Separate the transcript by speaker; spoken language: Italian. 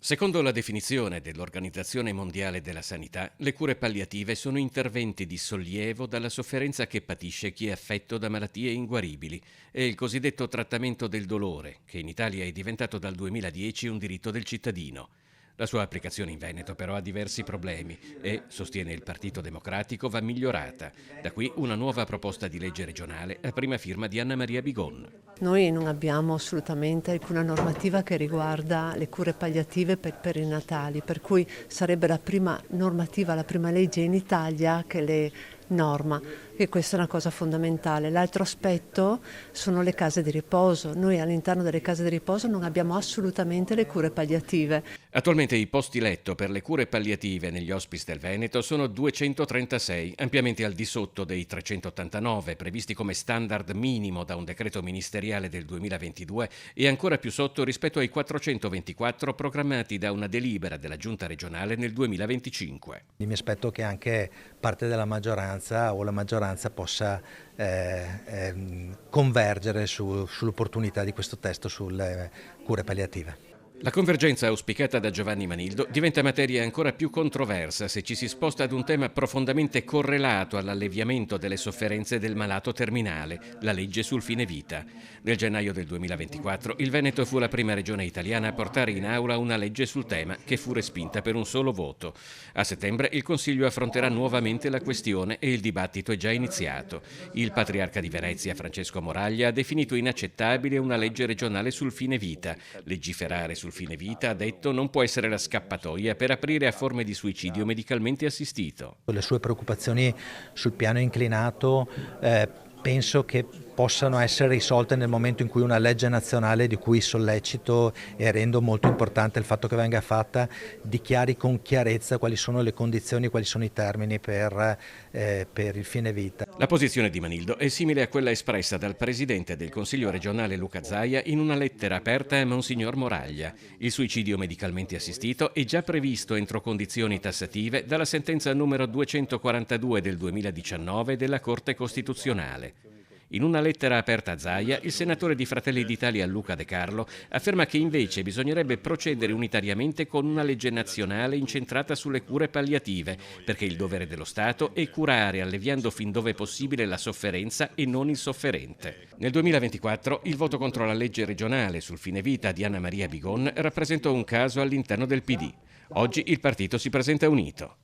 Speaker 1: Secondo la definizione dell'Organizzazione Mondiale della Sanità, le cure palliative sono interventi di sollievo dalla sofferenza che patisce chi è affetto da malattie inguaribili. È il cosiddetto trattamento del dolore, che in Italia è diventato dal 2010 un diritto del cittadino. La sua applicazione in Veneto però ha diversi problemi e, sostiene il Partito Democratico, va migliorata. Da qui una nuova proposta di legge regionale a prima firma di Anna Maria Bigon.
Speaker 2: Noi non abbiamo assolutamente alcuna normativa che riguarda le cure palliative per i perinatali, per cui sarebbe la prima normativa, la prima legge in Italia che le norma, e questa è una cosa fondamentale. L'altro aspetto sono le case di riposo. Noi all'interno delle case di riposo non abbiamo assolutamente le cure palliative.
Speaker 1: Attualmente i posti letto per le cure palliative negli hospice del Veneto sono 236, ampiamente al di sotto dei 389 previsti come standard minimo da un decreto ministeriale del 2022 e ancora più sotto rispetto ai 424 programmati da una delibera della Giunta regionale nel 2025.
Speaker 3: Mi aspetto che anche parte della maggioranza o la maggioranza possa convergere sull'opportunità di questo testo sulle cure palliative.
Speaker 1: La convergenza auspicata da Giovanni Manildo diventa materia ancora più controversa se ci si sposta ad un tema profondamente correlato all'alleviamento delle sofferenze del malato terminale, la legge sul fine vita. Nel gennaio del 2024 il Veneto fu la prima regione italiana a portare in aula una legge sul tema che fu respinta per un solo voto. A settembre il Consiglio affronterà nuovamente la questione e il dibattito è già iniziato. Il patriarca di Venezia, Francesco Moraglia, ha definito inaccettabile una legge regionale sul fine vita. Legiferare sul fine vita, ha detto, non può essere la scappatoia per aprire a forme di suicidio medicalmente assistito.
Speaker 3: Le sue preoccupazioni sul piano inclinato penso che possano essere risolte nel momento in cui una legge nazionale, di cui sollecito e rendo molto importante il fatto che venga fatta, dichiari con chiarezza quali sono le condizioni, quali sono i termini per il fine vita.
Speaker 1: La posizione di Manildo è simile a quella espressa dal presidente del Consiglio regionale Luca Zaia in una lettera aperta a Monsignor Moraglia. Il suicidio medicalmente assistito è già previsto entro condizioni tassative dalla sentenza numero 242 del 2019 della Corte Costituzionale. In una lettera aperta a Zaia, il senatore di Fratelli d'Italia Luca De Carlo afferma che invece bisognerebbe procedere unitariamente con una legge nazionale incentrata sulle cure palliative, perché il dovere dello Stato è curare alleviando fin dove possibile la sofferenza e non il sofferente. Nel 2024 il voto contro la legge regionale sul fine vita di Anna Maria Bigon rappresentò un caso all'interno del PD. Oggi il partito si presenta unito.